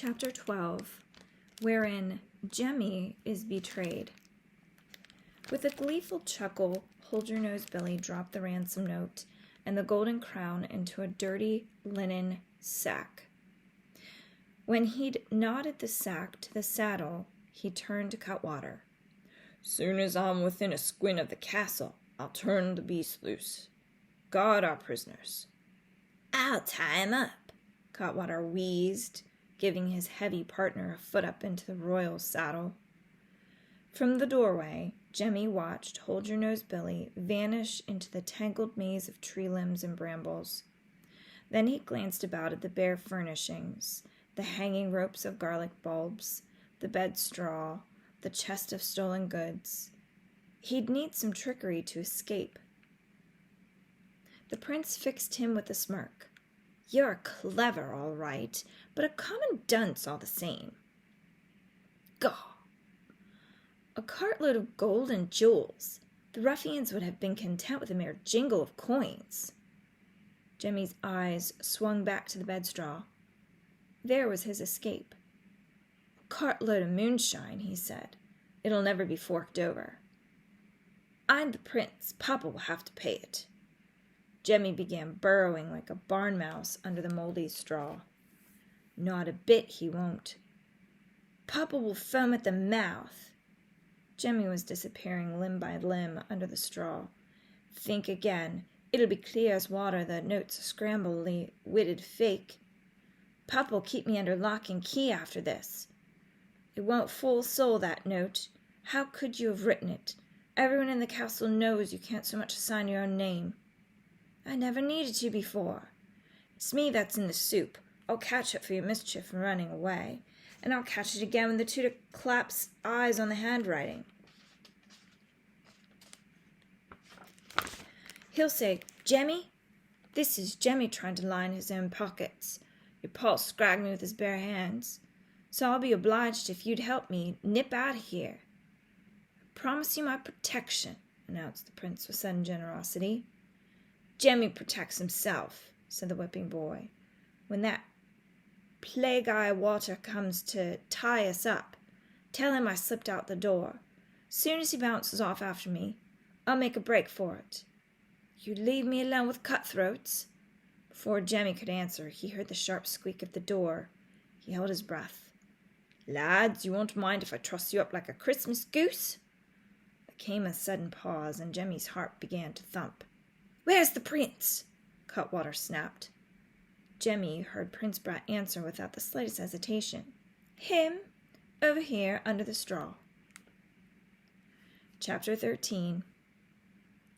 Chapter 12, wherein Jemmy is betrayed. With a gleeful chuckle, Hold-Your-Nose Billy dropped the ransom note and the golden crown into a dirty linen sack. When he'd knotted the sack to the saddle, he turned to Cutwater. "Soon as I'm within a squint of the castle, I'll turn the beast loose. Guard our prisoners." "I'll tie him up," Cutwater wheezed, giving his heavy partner a foot up into the royal saddle. From the doorway, Jemmy watched Hold-Your-Nose Billy vanish into the tangled maze of tree limbs and brambles. Then he glanced about at the bare furnishings, the hanging ropes of garlic bulbs, the bed straw, the chest of stolen goods. He'd need some trickery to escape. The prince fixed him with a smirk. "You're clever, all right, but a common dunce all the same." "Gaw! A cartload of gold and jewels. The ruffians would have been content with a mere jingle of coins." Jemmy's eyes swung back to the bedstraw. There was his escape. "A cartload of moonshine," he said. "It'll never be forked over." "I'm the prince. Papa will have to pay it." Jemmy began burrowing like a barn mouse under the moldy straw. "Not a bit he won't." "Papa will foam at the mouth." Jemmy was disappearing limb by limb under the straw. "Think again. It'll be clear as water the note's a scrambly witted fake. Papa'll keep me under lock and key after this. It won't fool a soul, that note. How could you have written it? Everyone in the castle knows you can't so much as sign your own name." "I never needed to before." "It's me that's in the soup. I'll catch it for your mischief in running away. And I'll catch it again when the tutor claps eyes on the handwriting. He'll say, 'Jemmy?' This is Jemmy trying to line his own pockets. Your Paul scragged me with his bare hands. So I'll be obliged if you'd help me nip out of here." "I promise you my protection," announced the prince with sudden generosity. "Jemmy protects himself," said the whipping boy. "When that plague-eye Walter comes to tie us up, tell him I slipped out the door. Soon as he bounces off after me, I'll make a break for it." "You leave me alone with cutthroats?" Before Jemmy could answer, he heard the sharp squeak of the door. He held his breath. "Lads, you won't mind if I truss you up like a Christmas goose?" There came a sudden pause, and Jemmy's heart began to thump. "Where's the prince?" Cutwater snapped. Jemmy heard Prince Brat answer without the slightest hesitation. "Him, over here under the straw." Chapter 13.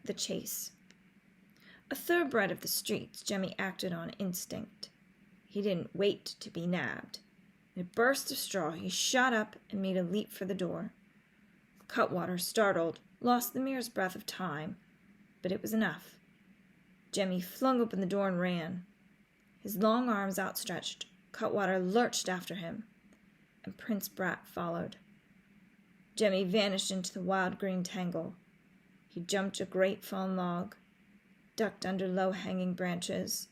The Chase. A thoroughbred of the streets, Jemmy acted on instinct. He didn't wait to be nabbed. In a burst of straw, he shot up and made a leap for the door. Cutwater, startled, lost the merest breath of time, but it was enough. Jemmy flung open the door and ran. His long arms outstretched, Cutwater lurched after him, and Prince Brat followed. Jemmy vanished into the wild green tangle. He jumped a great fallen log, ducked under low-hanging branches,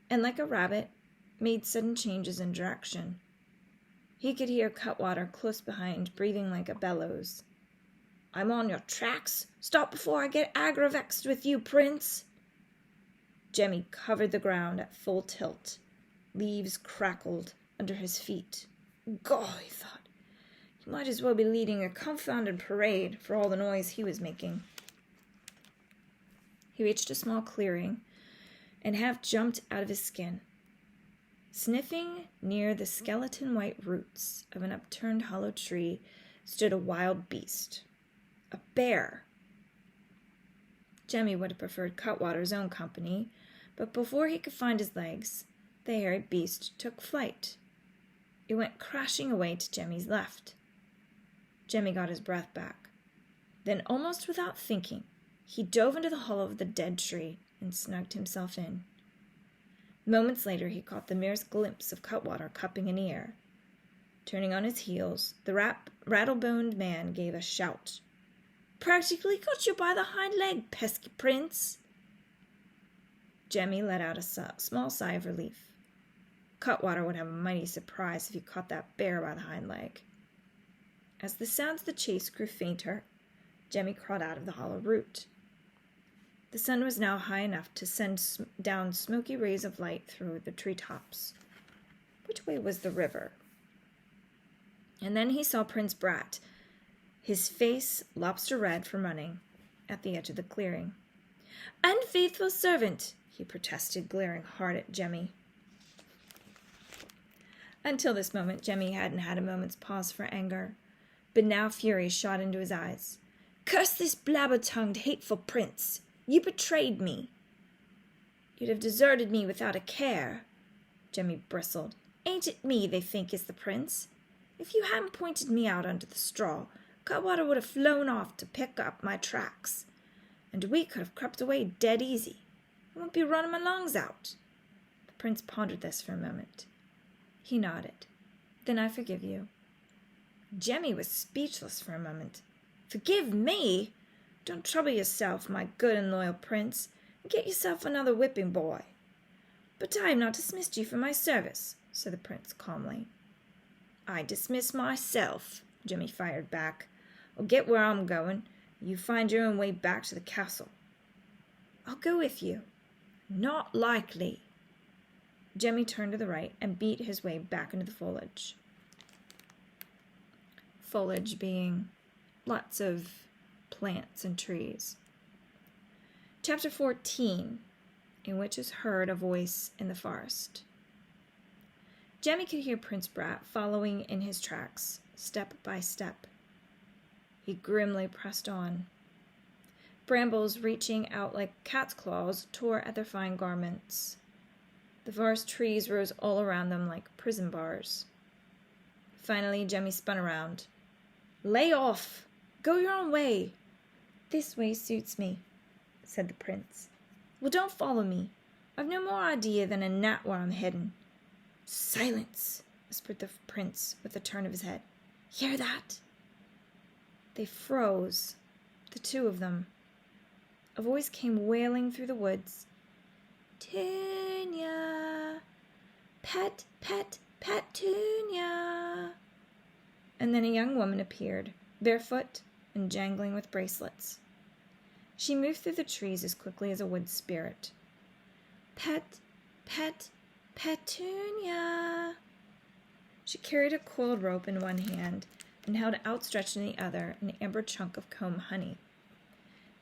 and like a rabbit, made sudden changes in direction. He could hear Cutwater close behind, breathing like a bellows. "I'm on your tracks. Stop before I get agravexed with you, Prince." Jemmy covered the ground at full tilt. Leaves crackled under his feet. "Gaw," he thought, "he might as well be leading a confounded parade for all the noise he was making." He reached a small clearing and half jumped out of his skin. Sniffing near the skeleton-white roots of an upturned hollow tree stood a wild beast. A bear. Jemmy would have preferred Cutwater's own company, but before he could find his legs, the hairy beast took flight. It went crashing away to Jemmy's left. Jemmy got his breath back. Then, almost without thinking, he dove into the hollow of the dead tree and snugged himself in. Moments later, he caught the merest glimpse of Cutwater cupping an ear. Turning on his heels, the rattle-boned man gave a shout. "Practically got you by the hind leg, pesky prince." Jemmy let out a small sigh of relief. Cutwater would have a mighty surprise if he caught that bear by the hind leg. As the sounds of the chase grew fainter, Jemmy crawled out of the hollow root. The sun was now high enough to send down smoky rays of light through the treetops. Which way was the river? And then he saw Prince Brat, his face lobster red from running, at the edge of the clearing. "Unfaithful servant!" he protested, glaring hard at Jemmy. Until this moment, Jemmy hadn't had a moment's pause for anger, but now fury shot into his eyes. "Curse this blabber-tongued, hateful prince! You betrayed me!" "You'd have deserted me without a care," Jemmy bristled. "Ain't it me they think is the prince? If you hadn't pointed me out under the straw, Cutwater would have flown off to pick up my tracks, and we could have crept away dead easy. I won't be running my lungs out." The prince pondered this for a moment. He nodded. "Then I forgive you." Jemmy was speechless for a moment. "Forgive me? Don't trouble yourself, my good and loyal prince, and get yourself another whipping boy." "But I have not dismissed you from my service," said the prince calmly. "I dismiss myself," Jemmy fired back. "I'll get where I'm going. You find your own way back to the castle." "I'll go with you." "Not likely." Jemmy turned to the right and beat his way back into the foliage. Foliage being lots of plants and trees. Chapter 14, in which is heard a voice in the forest. Jemmy could hear Prince Brat following in his tracks, step by step. He grimly pressed on. Brambles reaching out like cat's claws tore at their fine garments. The forest trees rose all around them like prison bars. Finally, Jemmy spun around. "Lay off! Go your own way!" "This way suits me," said the prince. "Well, don't follow me. I've no more idea than a gnat where I'm heading." "Silence!" whispered the prince with a turn of his head. "Hear that?" They froze, the two of them. A voice came wailing through the woods. "Petunia! Pet, pet, Petunia!" And then a young woman appeared, barefoot and jangling with bracelets. She moved through the trees as quickly as a wood spirit. "Pet, pet, Petunia!" She carried a coiled rope in one hand and held outstretched in the other an amber chunk of comb honey.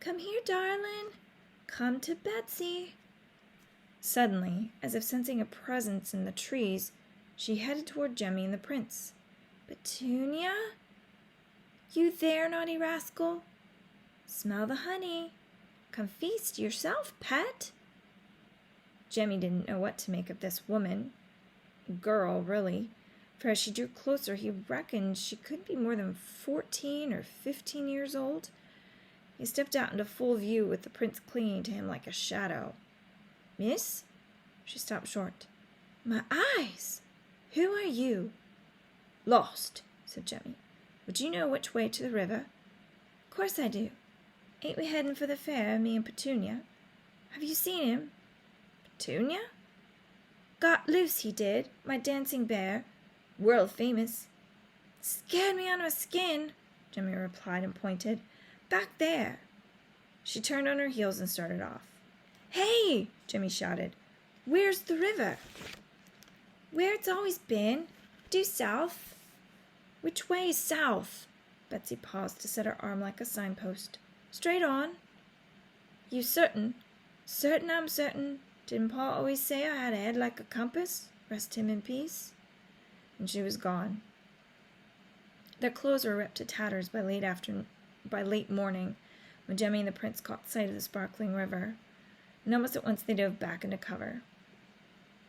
"Come here, darling. Come to Betsy." Suddenly, as if sensing a presence in the trees, she headed toward Jemmy and the prince. "Petunia? You there, naughty rascal? Smell the honey. Come feast yourself, pet." Jemmy didn't know what to make of this woman. Girl, really, for as she drew closer, he reckoned she couldn't be more than 14 or 15 years old. He stepped out into full view with the prince clinging to him like a shadow. "Miss?" She stopped short. "My eyes! Who are you?" "Lost," said Jemmy. "Would you know which way to the river?" "Course I do. Ain't we heading for the fair, me and Petunia? Have you seen him?" "Petunia?" "Got loose, he did, my dancing bear. World famous." "Scared me out of my skin," Jemmy replied and pointed. "Back there." She turned on her heels and started off. "Hey!" Jemmy shouted. "Where's the river?" "Where it's always been. Due south." "Which way is south?" Betsy paused to set her arm like a signpost. "Straight on." "You certain?" "Certain, I'm certain. Didn't Pa always say I had a head like a compass? Rest him in peace." And she was gone. Their clothes were ripped to tatters by late morning, when Jemmy and the prince caught sight of the sparkling river, and almost at once they dove back into cover.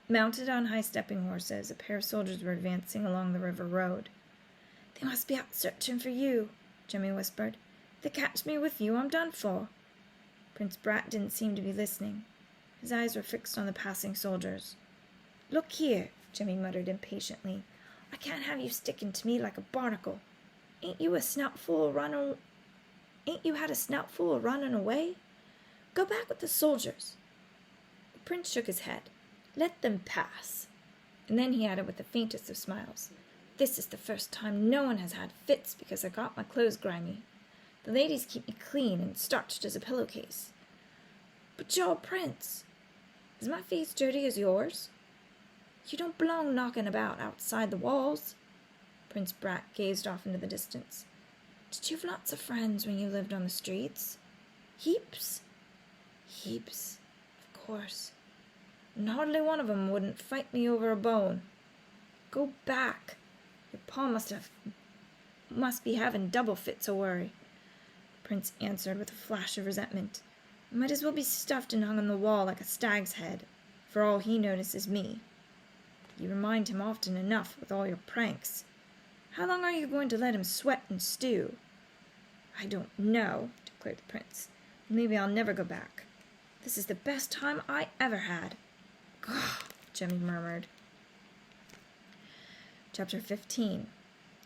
Mounted on high-stepping horses, a pair of soldiers were advancing along the river road. "They must be out searching for you," Jemmy whispered. "If they catch me with you, I'm done for." Prince Brat didn't seem to be listening. His eyes were fixed on the passing soldiers. "Look here," Jemmy muttered impatiently. "I can't have you sticking to me like a barnacle. Ain't you had a snoutful of running away? Go back with the soldiers." The prince shook his head. "Let them pass." And then he added with the faintest of smiles, "This is the first time no one has had fits because I got my clothes grimy. The ladies keep me clean and starched as a pillowcase. But you're a prince. Is my face dirty as yours? You don't belong knocking about outside the walls." Prince Brat gazed off into the distance. "Did you have lots of friends when you lived on the streets?" "Heaps." "Heaps, of course. And hardly one of 'em wouldn't fight me over a bone. Go back. Your pa must be having double fits o' worry," the prince answered with a flash of resentment. "It might as well be stuffed and hung on the wall like a stag's head. For all he notices me. You remind him often enough with all your pranks. How long are you going to let him sweat and stew?" "I don't know," declared the prince. "Maybe I'll never go back. This is the best time I ever had." "Gah!" Jemmy murmured. Chapter 15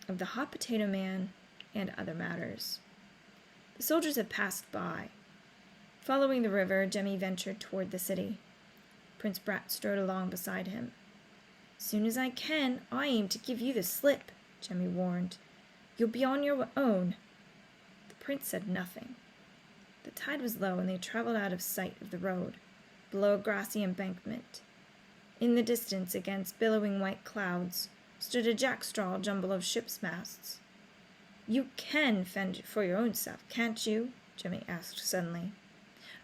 of the Hot Potato Man and Other Matters. The soldiers had passed by. Following the river, Jemmy ventured toward the city. Prince Brat strode along beside him. "As soon as I can, I aim to give you the slip," Jemmy warned. "You'll be on your own." The prince said nothing. The tide was low, and they traveled out of sight of the road, below a grassy embankment. In the distance, against billowing white clouds, stood a jackstraw jumble of ship's masts. "You can fend for your own self, can't you?" Jemmy asked suddenly.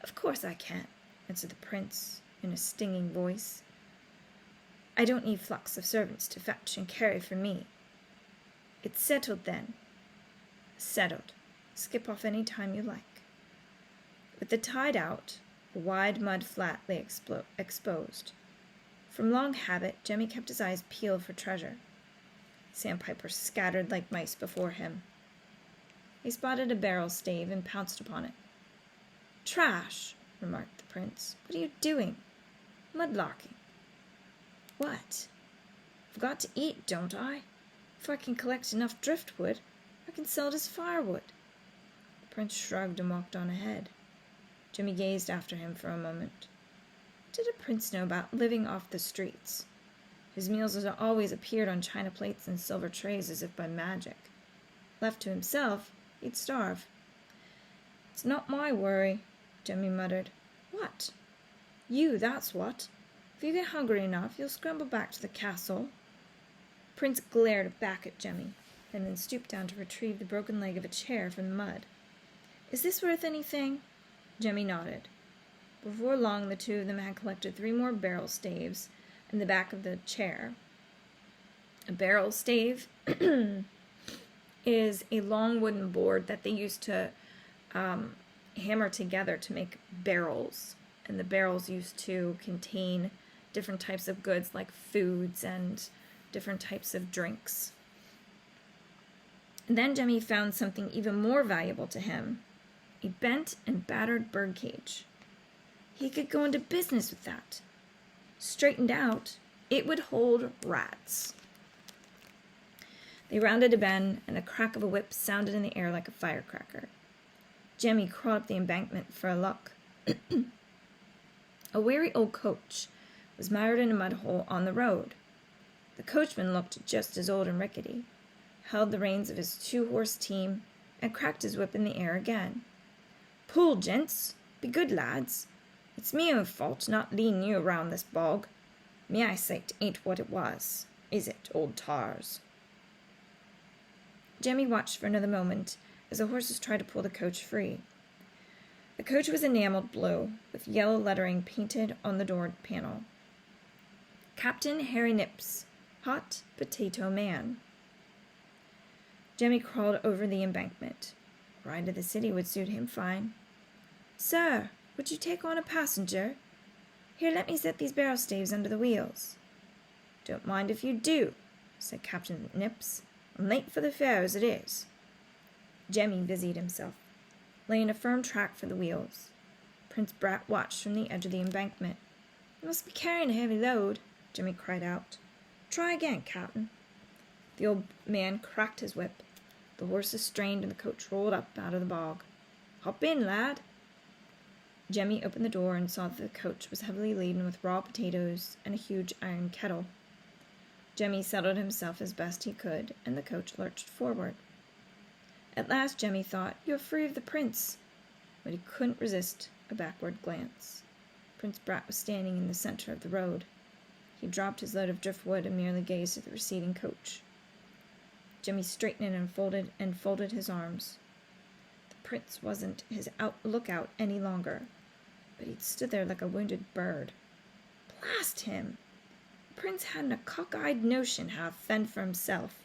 "Of course I can," answered the prince in a stinging voice. "I don't need flocks of servants to fetch and carry for me." "It's settled, then." "Settled. Skip off any time you like." With the tide out, a wide mud flat lay exposed. From long habit, Jemmy kept his eyes peeled for treasure. Sandpipers scattered like mice before him. He spotted a barrel stave and pounced upon it. "Trash," remarked the prince. "What are you doing?" "Mudlarking." "What?" "I've got to eat, don't I? If I can collect enough driftwood, I can sell it as firewood." The prince shrugged and walked on ahead. Jemmy gazed after him for a moment. What did a prince know about living off the streets? His meals had always appeared on china plates and silver trays as if by magic. Left to himself, he'd starve. "It's not my worry," Jemmy muttered. "What?" "You, that's what. If you get hungry enough, you'll scramble back to the castle." The prince glared back at Jemmy, and then stooped down to retrieve the broken leg of a chair from the mud. "Is this worth anything?" Jemmy nodded. Before long, the two of them had collected 3 more barrel staves in the back of the chair. A barrel stave is a long wooden board that they used to hammer together to make barrels. And the barrels used to contain different types of goods like foods and different types of drinks. And then Jemmy found something even more valuable to him, a bent and battered birdcage. He could go into business with that. Straightened out, it would hold rats. They rounded a bend, and the crack of a whip sounded in the air like a firecracker. Jemmy crawled up the embankment for a look. A weary old coach was mired in a mud hole on the road. The coachman looked just as old and rickety, held the reins of his 2-horse team, and cracked his whip in the air again. "Pull, gents! Be good lads! It's me own fault not leading you around this bog. Me eyesight ain't what it was, is it, old tars?" Jemmy watched for another moment as the horses tried to pull the coach free. The coach was enameled blue, with yellow lettering painted on the door panel. "Captain Harry Nips, Hot Potato Man." Jemmy crawled over the embankment. A ride to the city would suit him fine. "Sir, would you take on a passenger? Here, let me set these barrel staves under the wheels." "Don't mind if you do," said Captain Nips. "I'm late for the fair as it is." Jemmy busied himself, laying a firm track for the wheels. Prince Brat watched from the edge of the embankment. "You must be carrying a heavy load," Jemmy cried out. "Try again, Captain." The old man cracked his whip. The horses strained and the coach rolled up out of the bog. "Hop in, lad." Jemmy opened the door and saw that the coach was heavily laden with raw potatoes and a huge iron kettle. Jemmy settled himself as best he could, and the coach lurched forward. At last Jemmy thought, "You're free of the prince," but he couldn't resist a backward glance. Prince Brat was standing in the center of the road. He dropped his load of driftwood and merely gazed at the receding coach. Jemmy straightened and folded his arms. The prince wasn't his lookout any longer, but he'd stood there like a wounded bird. Blast him! The prince hadn't a cockeyed notion how to fend for himself.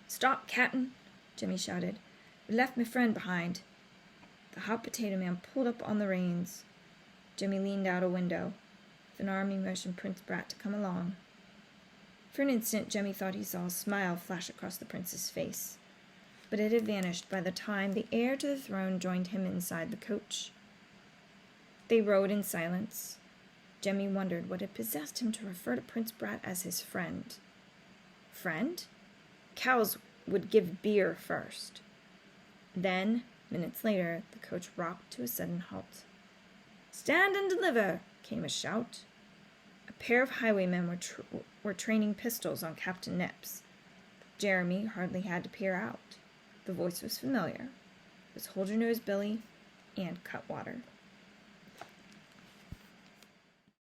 "Stop, Captain!" Jemmy shouted. "We left my friend behind." The hot potato man pulled up on the reins. Jemmy leaned out a window. With an arm he motioned Prince Brat to come along. For an instant Jemmy thought he saw a smile flash across the prince's face, but it had vanished by the time the heir to the throne joined him inside the coach. They rode in silence. Jemmy wondered what had possessed him to refer to Prince Brat as his friend. Friend? Cows would give beer first. Then, minutes later, the coach rocked to a sudden halt. "Stand and deliver!" came a shout. A pair of highwaymen were training pistols on Captain Nips. Jeremy hardly had to peer out. The voice was familiar. It was Hold-Your-Nose Billy and Cutwater.